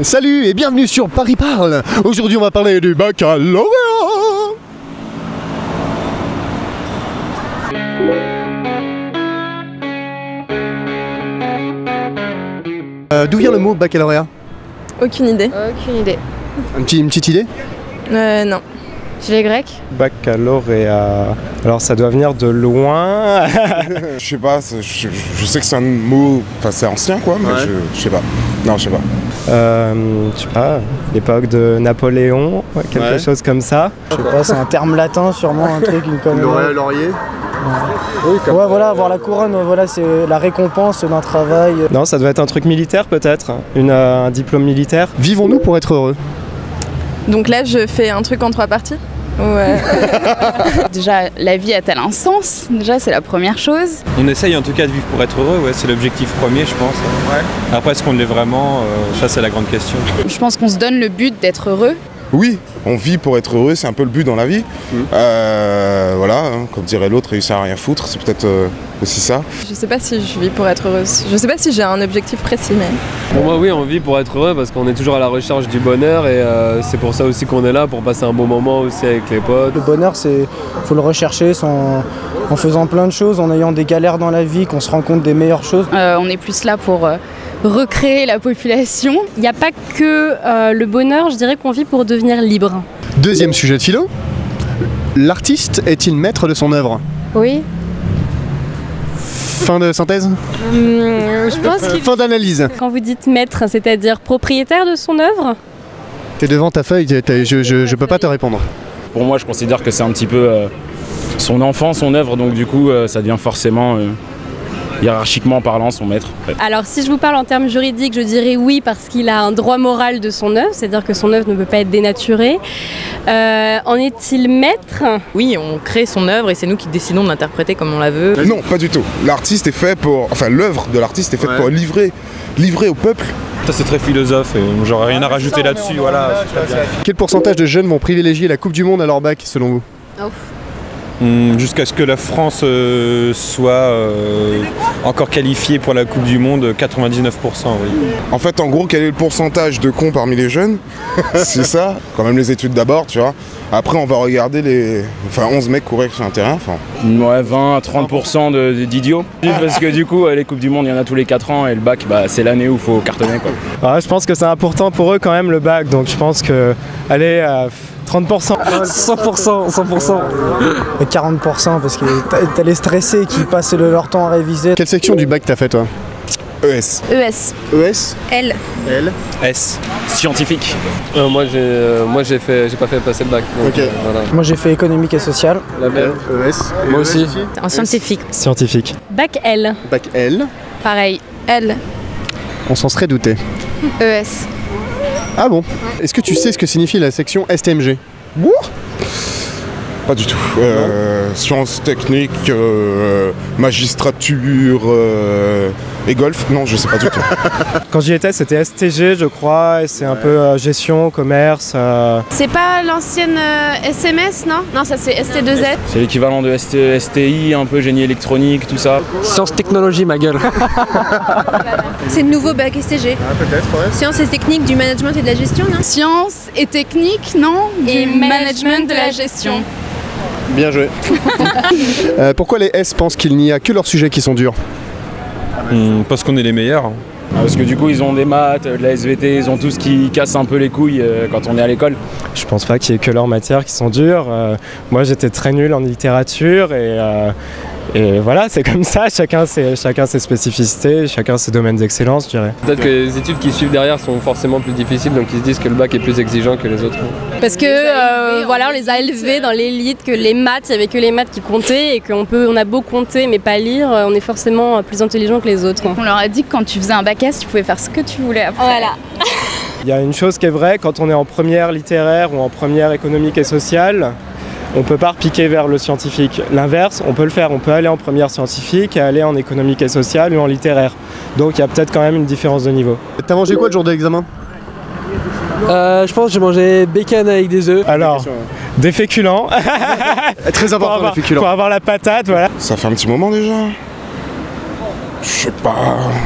Salut et bienvenue sur Paris Parle. Aujourd'hui on va parler du baccalauréat. D'où vient le mot baccalauréat? Aucune idée. Aucune idée. Une petite idée? Non. Chez les Grecs? Baccalauréat. Alors ça doit venir de loin. Je sais pas, je sais que c'est un mot, enfin c'est ancien quoi, mais Ouais. je sais pas. Non, je sais pas. Je sais pas, l'époque de Napoléon, quelque chose comme ça. Je sais pas, c'est un terme latin sûrement, un truc, une connerie. Laurier. Ouais, voilà, avoir la couronne, voilà, c'est la récompense d'un travail. Non, ça doit être un truc militaire peut-être, un diplôme militaire. Vivons-nous pour être heureux? Donc là, je fais un truc en 3 parties. Ouais. Déjà, la vie a-t-elle un sens? Déjà, c'est la première chose. On essaye en tout cas de vivre pour être heureux, ouais, c'est l'objectif premier je pense. Ouais. Après est-ce qu'on l'est vraiment, ça c'est la grande question. Je pense qu'on se donne le but d'être heureux. Oui, on vit pour être heureux, c'est un peu le but dans la vie. Voilà, hein, comme dirait l'autre, réussir à rien foutre, c'est peut-être aussi ça. Je sais pas si je vis pour être heureuse. Je sais pas si j'ai un objectif précis, mais... Pour moi oui, on vit pour être heureux parce qu'on est toujours à la recherche du bonheur et c'est pour ça aussi qu'on est là, pour passer un bon moment aussi avec les potes. Le bonheur, faut le rechercher en faisant plein de choses, en ayant des galères dans la vie, qu'on se rend compte des meilleures choses. On est plus là pour recréer la population. Il n'y a pas que le bonheur, je dirais qu'on vit pour devenir libre. Deuxième sujet de philo. L'artiste est-il maître de son œuvre? Oui. Fin de synthèse? Je pense qu'il... Fin d'analyse. Quand vous dites maître, c'est-à-dire propriétaire de son œuvre? T'es devant ta feuille, je peux pas te répondre. Pour moi, je considère que c'est un petit peu son enfant, son œuvre, donc du coup, ça devient forcément, hiérarchiquement parlant, son maître. Ouais. Alors si je vous parle en termes juridiques, je dirais oui parce qu'il a un droit moral de son œuvre, c'est-à-dire que son œuvre ne peut pas être dénaturée. En est-il maître? Oui, on crée son œuvre et c'est nous qui décidons de l'interpréter comme on la veut. Non, pas du tout. L'artiste est fait pour, enfin l'œuvre de l'artiste est faite pour livrer au peuple. Ça c'est très philosophe et j'aurais rien à rajouter là-dessus, voilà. Quel pourcentage de jeunes vont privilégier la Coupe du Monde à leur bac selon vous? Jusqu'à ce que la France soit encore qualifiée pour la Coupe du Monde, 99%, oui. En fait, en gros, quel est le pourcentage de cons parmi les jeunes? C'est ça, quand même les études d'abord, tu vois. Après, on va regarder 11 mecs courir sur un terrain. Ouais, 20 à 30% d'idiots. Parce que du coup, les Coupes du Monde, il y en a tous les 4 ans et le bac, c'est l'année où il faut cartonner, quoi. Ouais, je pense que c'est important pour eux quand même le bac, donc je pense que, allez, 30%. 100%. Et 40% parce que t'as les stressés qui passent leur temps à réviser. Quelle section du bac t'as fait toi? ES. ES. ES? L. S. Scientifique. Moi j'ai pas fait passer le bac. Donc, Ok. voilà. Moi j'ai fait économique et social. La même. ES. Moi aussi. En scientifique. Scientifique. Bac L. Bac L. Pareil. L. On s'en serait douté. ES. Ah bon? Est-ce que tu sais ce que signifie la section STMG? Pas du tout. Sciences techniques, magistrature et golf? Non, je sais pas du tout. Quand j'y étais, c'était STG, je crois, et c'est un peu gestion, commerce. C'est pas l'ancienne SMS, non? Non, ça c'est ST2Z. C'est l'équivalent de STI, un peu génie électronique, tout ça. Sciences technologie, ma gueule. C'est le nouveau bac STG. Peut-être, ouais. Sciences et techniques du management et de la gestion, non? Sciences et techniques, non? Et Du management de la gestion. Bien joué. Pourquoi les S pensent qu'il n'y a que leurs sujets qui sont durs? Parce qu'on est les meilleurs. Parce que du coup, ils ont des maths, de la SVT, ils ont tout ce qui casse un peu les couilles quand on est à l'école. Je pense pas qu'il y ait que leurs matières qui sont dures. Moi j'étais très nul en littérature et voilà, c'est comme ça, chacun ses spécificités, chacun ses domaines d'excellence, je dirais. Peut-être que les études qui suivent derrière sont forcément plus difficiles, donc ils se disent que le bac est plus exigeant que les autres. Parce que voilà, on les a élevés dans l'élite, que les maths, il n'y avait que les maths qui comptaient et on a beau compter mais pas lire, on est forcément plus intelligent que les autres. On leur a dit que quand tu faisais un bac S, tu pouvais faire ce que tu voulais après. Voilà. Il y a une chose qui est vraie, quand on est en première littéraire ou en première économique et sociale, on ne peut pas repiquer vers le scientifique. L'inverse, on peut le faire, on peut aller en première scientifique et aller en économique et sociale ou en littéraire. Donc il y a peut-être quand même une différence de niveau. T'as mangé quoi le jour de l'examen? Je pense que j'ai mangé bacon avec des œufs. Alors, des féculents. Très important les féculents. Pour avoir la patate, voilà. Ça fait un petit moment déjà. Je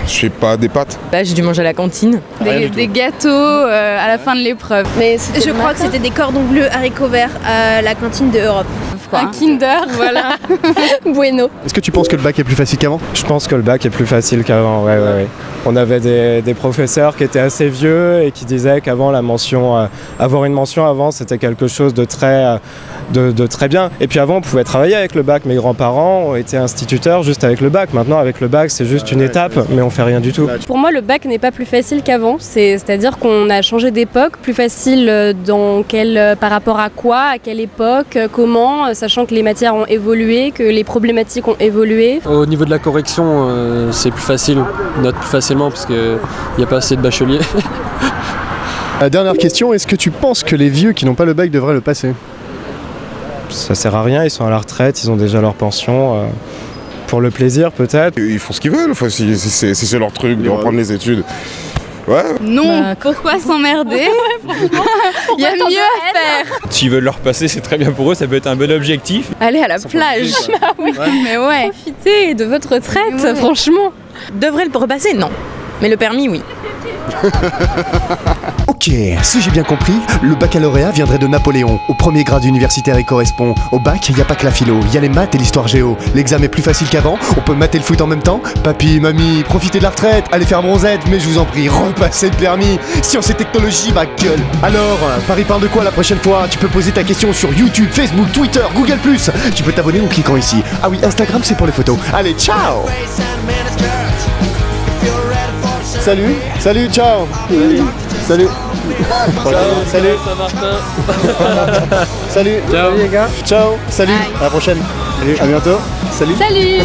sais pas, des pâtes. Là, j'ai dû manger à la cantine. Des gâteaux à la fin de l'épreuve. Mais je crois que c'était des cordons bleus haricots verts à la cantine de Europe. Un Kinder, voilà. Bueno. Est-ce que tu penses que le bac est plus facile qu'avant? Je pense que le bac est plus facile qu'avant, ouais. On avait des professeurs qui étaient assez vieux et qui disaient qu'avant avoir une mention avant c'était quelque chose de très bien. Et puis avant on pouvait travailler avec le bac, mes grands-parents ont été instituteurs juste avec le bac. Maintenant avec le bac c'est juste une étape mais on fait rien du tout. Pour moi le bac n'est pas plus facile qu'avant, c'est-à-dire qu'on a changé d'époque, plus facile par rapport à quoi, à quelle époque, comment, sachant que les matières ont évolué, que les problématiques ont évolué. Au niveau de la correction, c'est plus facile, on note plus facilement parce qu'il n'y a pas assez de bacheliers. Dernière question, est-ce que tu penses que les vieux qui n'ont pas le bac devraient le passer? Ça sert à rien, ils sont à la retraite, ils ont déjà leur pension. Pour le plaisir peut-être. Ils font ce qu'ils veulent, enfin, si c'est leur truc de reprendre les études. Ouais. Non, pourquoi s'emmerder? Il y a mieux à faire. S'ils veulent leur passer, c'est très bien pour eux, ça peut être un bon objectif. Aller à la plage. Mais ouais. Profitez de votre retraite, franchement. Devrait le repasser? Non. Mais le permis, oui. Ok, si j'ai bien compris, le baccalauréat viendrait de Napoléon. Au premier grade universitaire il correspond. Au bac, il n'y a pas que la philo, il y a les maths et l'histoire géo. L'examen est plus facile qu'avant, on peut mater le foot en même temps. Papy, mamie, profitez de la retraite, allez faire bronzette, mais je vous en prie, repassez le permis. Science et technologie, ma gueule. Alors, Paris parle de quoi la prochaine fois? Tu peux poser ta question sur YouTube, Facebook, Twitter, Google+. Tu peux t'abonner en cliquant ici. Ah oui, Instagram c'est pour les photos. Allez, ciao. Salut, ciao. Salut. Salut. Salut. Ciao les gars. Ciao. Salut. À la prochaine. À bientôt. Salut.